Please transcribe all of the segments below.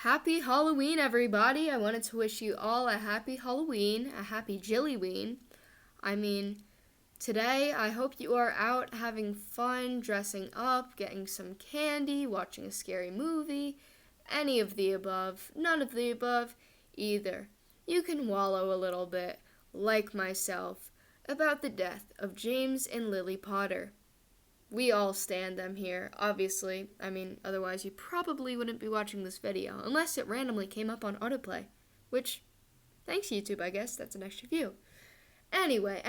Happy Halloween, everybody. I wanted to wish you all a happy Halloween, a happy Jillyween. I mean, today I hope you are out having fun, dressing up, getting some candy, watching a scary movie, any of the above, none of the above, either. You can wallow a little bit, like myself, about the death of James and Lily Potter. We all stand them here, obviously. I mean, otherwise you probably wouldn't be watching this video, unless it randomly came up on autoplay. Which, thanks YouTube, I guess, that's an extra view. Anyway.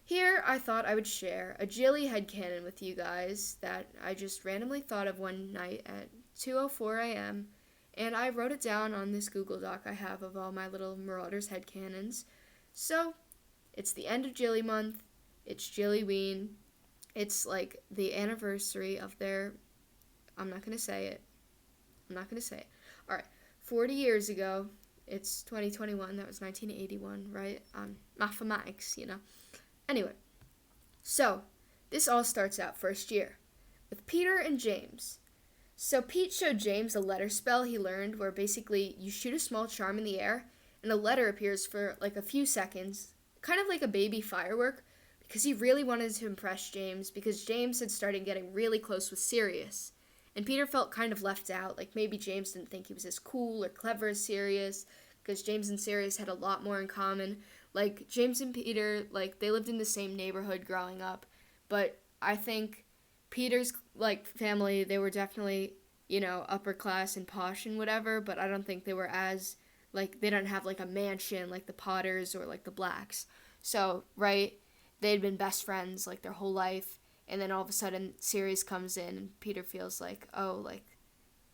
Here I thought I would share a Jily headcanon with you guys that I just randomly thought of one night at 2:04 a.m. And I wrote it down on this Google Doc I have of all my little Marauders headcanons. So, it's the end of Jily month, it's Jillyween. It's like the anniversary of their, I'm not going to say it. All right, 40 years ago, it's 2021, that was 1981, right? Mathematics, you know. Anyway, so this all starts out first year with Peter and James. So Pete showed James a letter spell he learned where basically you shoot a small charm in the air and a letter appears for like a few seconds, kind of like a baby firework, because he really wanted to impress James because James had started getting really close with Sirius. And Peter felt kind of left out, like maybe James didn't think he was as cool or clever as Sirius, because James and Sirius had a lot more in common. Like, James and Peter, like, they lived in the same neighborhood growing up, but I think Peter's, like, family, they were definitely, upper class and posh and whatever, but I don't think they were as, like, they don't have, like, a mansion like the Potters or, like, the Blacks. So, right, they'd been best friends like their whole life, and then all of a sudden Sirius comes in and Peter feels like, oh, like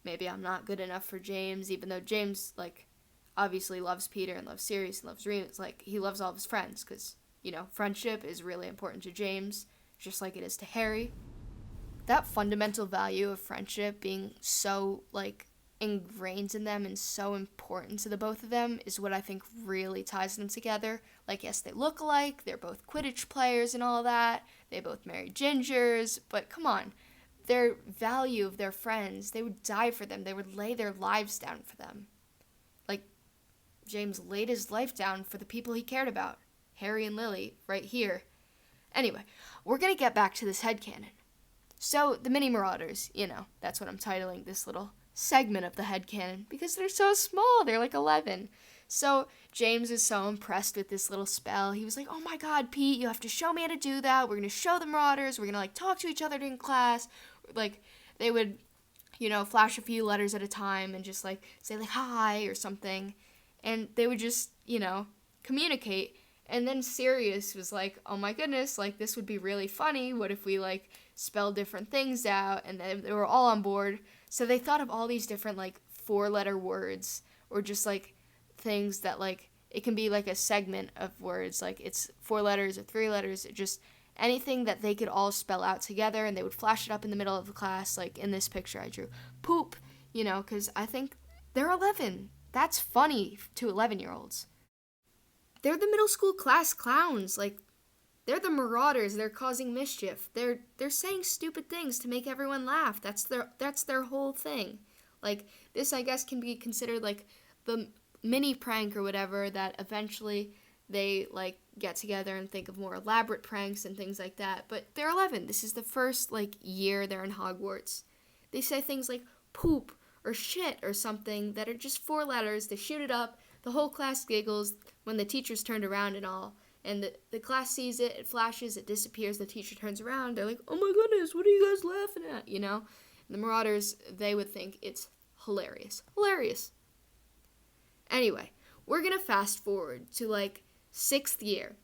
maybe I'm not good enough for James, even though James like obviously loves Peter and loves Sirius and loves Remus. Like, he loves all of his friends because friendship is really important to James, just like it is to Harry. That fundamental value of friendship being so like ingrained in them and so important to the both of them is what I think really ties them together. Like, yes, they look alike, they're both Quidditch players and all that, they both marry gingers, but come on, their value of their friends, they would die for them, they would lay their lives down for them. Like, James laid his life down for the people he cared about, Harry and Lily, right here. Anyway, we're gonna get back to this headcanon. So, the mini Marauders, that's what I'm titling this little segment of the headcanon, because they're so small, they're like 11. So James is so impressed with this little spell. He was like, oh my god, Pete, you have to show me how to do that. We're going to show the Marauders. We're going to like talk to each other during class. Like, they would, flash a few letters at a time and just like say like hi or something. And they would just, communicate. And then Sirius was like, oh my goodness, like this would be really funny. What if we like spell different things out? And they were all on board. So they thought of all these different like 4-letter words, or just like things that like it can be like a segment of words, like it's 4 letters or 3 letters, just anything that they could all spell out together, and they would flash it up in the middle of the class. Like in this picture I drew poop, because I think they're 11. That's funny to 11-year-olds. They're the middle school class clowns. Like, they're the Marauders. They're causing mischief. They're saying stupid things to make everyone laugh. That's their whole thing. Like, this, I guess, can be considered like the mini prank or whatever that eventually they like get together and think of more elaborate pranks and things like that. But they're 11. This is the first like year they're in Hogwarts. They say things like poop or shit or something that are just 4 letters. They shoot it up. The whole class giggles when the teacher's turned around and all. And the class sees it, it flashes, it disappears, the teacher turns around, they're like, oh my goodness, what are you guys laughing at, And the Marauders, they would think it's hilarious. Hilarious. Anyway, we're gonna fast forward to like 6th year.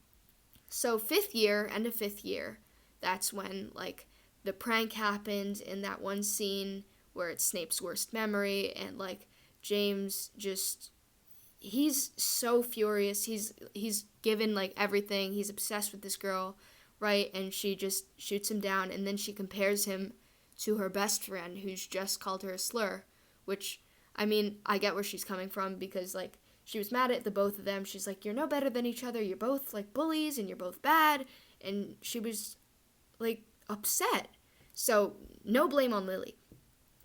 So 5th year, end of 5th year, that's when like the prank happened in that one scene where it's Snape's worst memory, and like James just, he's so furious. He's given like everything. He's obsessed with this girl, right? And she just shoots him down, and then she compares him to her best friend who's just called her a slur, which, I mean, I get where she's coming from, because like she was mad at the both of them. She's like, you're no better than each other. You're both like bullies and you're both bad. And she was like upset. So no blame on Lily.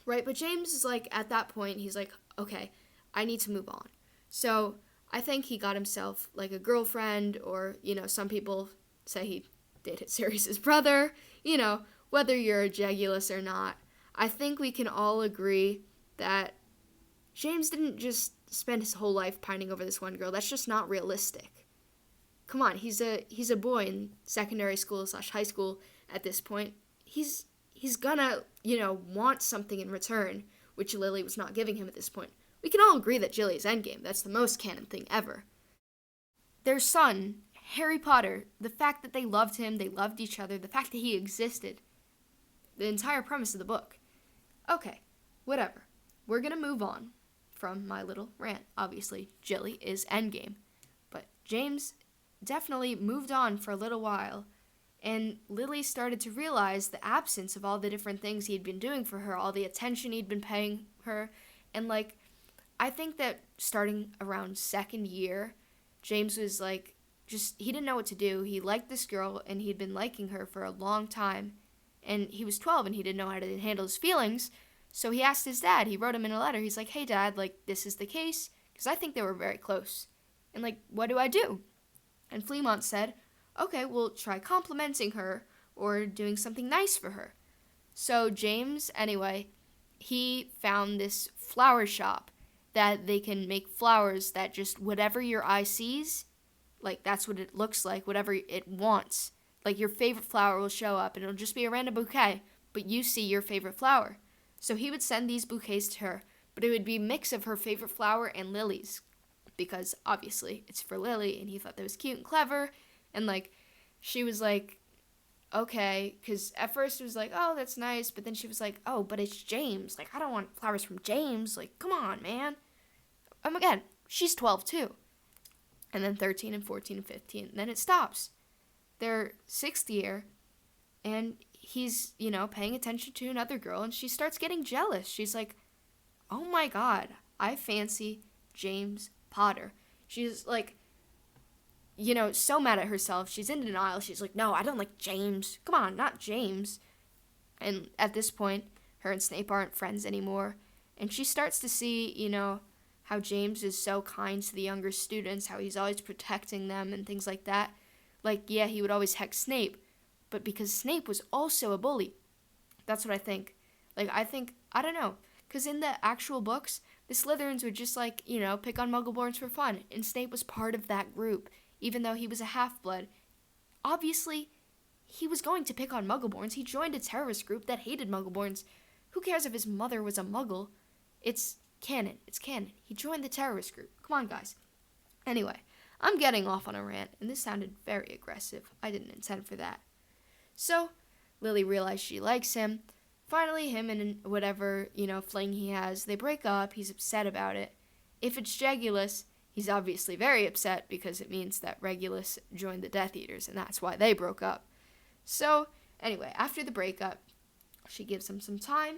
Right, but James is like, at that point, he's like, okay, I need to move on. So I think he got himself like a girlfriend, or, some people say he dated Sirius's brother. Whether you're a Jegulus or not, I think we can all agree that James didn't just spend his whole life pining over this one girl. That's just not realistic. Come on, he's a boy in secondary school / high school at this point. He's gonna, want something in return, which Lily was not giving him at this point. We can all agree that Jily is endgame. That's the most canon thing ever. Their son, Harry Potter, the fact that they loved him, they loved each other, the fact that he existed, the entire premise of the book. Okay, whatever. We're gonna move on from my little rant. Obviously, Jily is endgame. But James definitely moved on for a little while, and Lily started to realize the absence of all the different things he'd been doing for her, all the attention he'd been paying her, and I think that starting around second year, James was he didn't know what to do. He liked this girl, and he'd been liking her for a long time, and he was 12, and he didn't know how to handle his feelings, so he asked his dad. He wrote him in a letter. He's like, hey, Dad, this is the case, because I think they were very close, and what do I do? And Fleamont said, okay, we'll try complimenting her or doing something nice for her. So James, anyway, he found this flower shop that they can make flowers that just whatever your eye sees, that's what it looks like, whatever it wants. Your favorite flower will show up, and it'll just be a random bouquet, but you see your favorite flower. So he would send these bouquets to her, but it would be a mix of her favorite flower and Lily's, because obviously it's for Lily, and he thought that was cute and clever, and she was okay, because at first it was oh, that's nice, but then she was oh, but it's James, I don't want flowers from James, come on, man. Again, she's 12 too, and then 13 and 14 and 15, and then it stops. They're sixth year, and he's, paying attention to another girl, and she starts getting jealous. She's oh my god, I fancy James Potter. She's so mad at herself. She's in denial. She's no, I don't like James. Come on, not James. And at this point, her and Snape aren't friends anymore. And she starts to see, how James is so kind to the younger students, how he's always protecting them and things like that. Yeah, he would always hex Snape, but because Snape was also a bully. That's what I think. I don't know, because in the actual books, the Slytherins would just, pick on Muggleborns for fun, and Snape was part of that group, even though he was a half-blood. Obviously, he was going to pick on Muggleborns. He joined a terrorist group that hated Muggleborns. Who cares if his mother was a Muggle? It's canon. It's canon. He joined the terrorist group. Come on, guys. Anyway, I'm getting off on a rant, and this sounded very aggressive. I didn't intend for that. So, Lily realized she likes him. Finally, him and whatever, fling he has, they break up. He's upset about it. If it's Jegulus, he's obviously very upset because it means that Regulus joined the Death Eaters, and that's why they broke up. So, anyway, after the breakup, she gives him some time,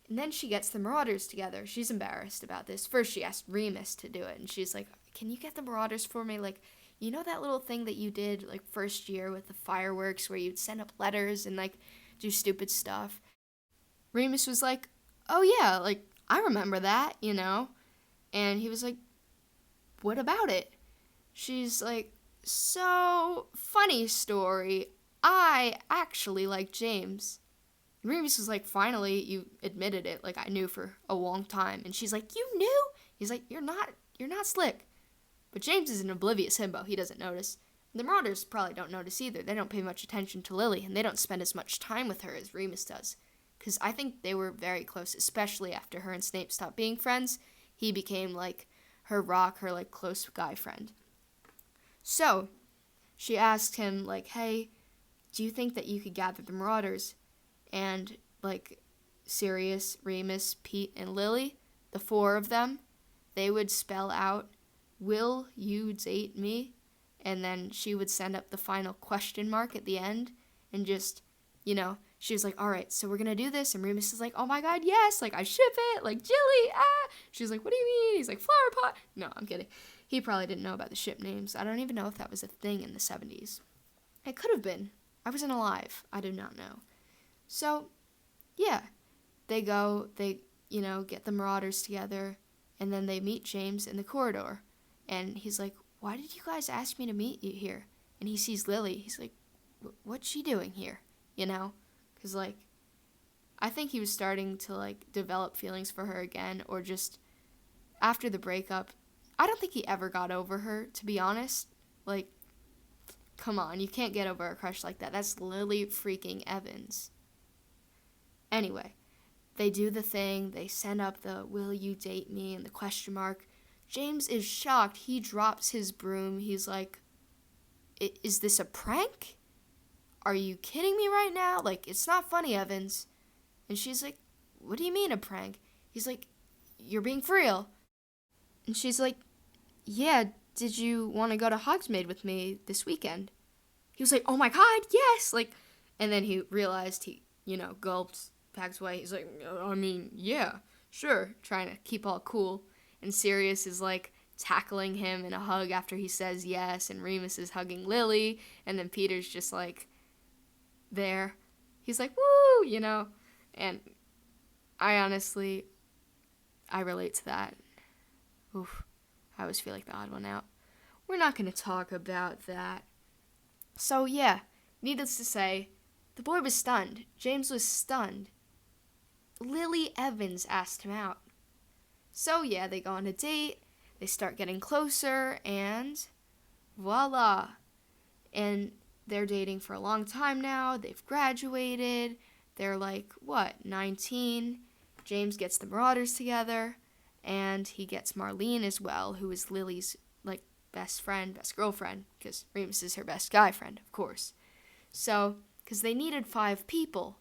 and then she gets the Marauders together. She's embarrassed about this. First, she asked Remus to do it, and she's like, can you get the Marauders for me? That little thing that you did, first year with the fireworks where you'd send up letters and, do stupid stuff? Remus was oh, yeah, I remember that, And he was what about it? She's so, funny story. I actually like James. And Remus was finally, you admitted it. I knew for a long time. And she's you knew? He's you're not slick. But James is an oblivious himbo. He doesn't notice. The Marauders probably don't notice either. They don't pay much attention to Lily, and they don't spend as much time with her as Remus does. Because I think they were very close, especially after her and Snape stopped being friends. He became, her rock, her, close guy friend. So, she asked him, hey, do you think that you could gather the Marauders? And, Sirius, Remus, Pete, and Lily, the four of them, they would spell out, will you date me? And then she would send up the final question mark at the end, and just, she was all right, so we're going to do this. And Remus is oh my god, yes, I ship it, Jily, ah. She's what do you mean? He's flower pot. No, I'm kidding. He probably didn't know about the ship names. I don't even know if that was a thing in the 70s. It could have been. I wasn't alive. I do not know. So, yeah, they go, get the Marauders together, And then they meet James in the corridor. And he's like, why did you guys ask me to meet you here? And he sees Lily. He's like, what's she doing here? You know? Because, like, I think he was starting to, like, develop feelings for her again. Or just after the breakup. I don't think he ever got over her, to be honest. Like, come on. You can't get over a crush like that. That's Lily freaking Evans. Anyway. They do the thing. They send up the will you date me and the question mark. James is shocked. He drops his broom. He's like, is this a prank? Are you kidding me right now? Like, it's not funny, Evans. And she's like, what do you mean a prank? He's like, you're being for real. And she's like, yeah, did you want to go to Hogsmeade with me this weekend? He was like, oh my God, yes. Like, and then he realized he, gulped, backs away. He's like, I mean, yeah, sure. Trying to keep all cool. And Sirius is like tackling him in a hug after he says yes. And Remus is hugging Lily. And then Peter's just like there. He's like, woo, And I relate to that. Oof. I always feel like the odd one out. We're not going to talk about that. So yeah, needless to say, the boy was stunned. James was stunned. Lily Evans asked him out. So yeah, they go on a date, they start getting closer, and voila. And they're dating for a long time now, they've graduated, they're like, 19? James gets the Marauders together, and he gets Marlene as well, who is Lily's, best friend, best girlfriend, because Remus is her best guy friend, of course. So, because they needed 5 people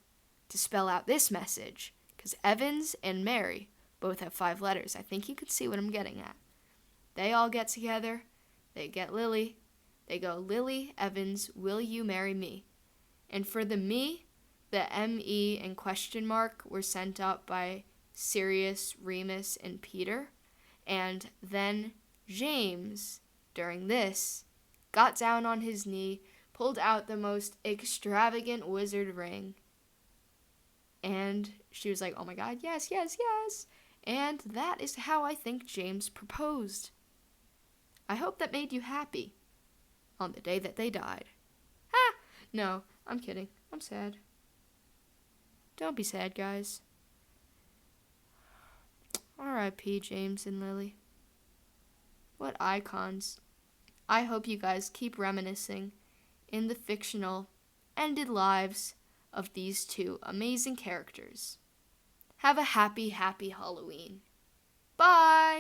to spell out this message, because Evans and Mary both have 5 letters. I think you could see what I'm getting at. They all get together. They get Lily. They go, Lily Evans, will you marry me? And for the me, the M-E and question mark were sent up by Sirius, Remus, and Peter. And then James, during this, got down on his knee, pulled out the most extravagant wizard ring. And she was like, oh my God, yes, yes, yes. And that is how I think James proposed. I hope that made you happy on the day that they died. Ha! No, I'm kidding. I'm sad. Don't be sad, guys. R.I.P. James and Lily. What icons. I hope you guys keep reminiscing in the fictional, ended lives of these 2 amazing characters. Have a happy, happy Halloween. Bye!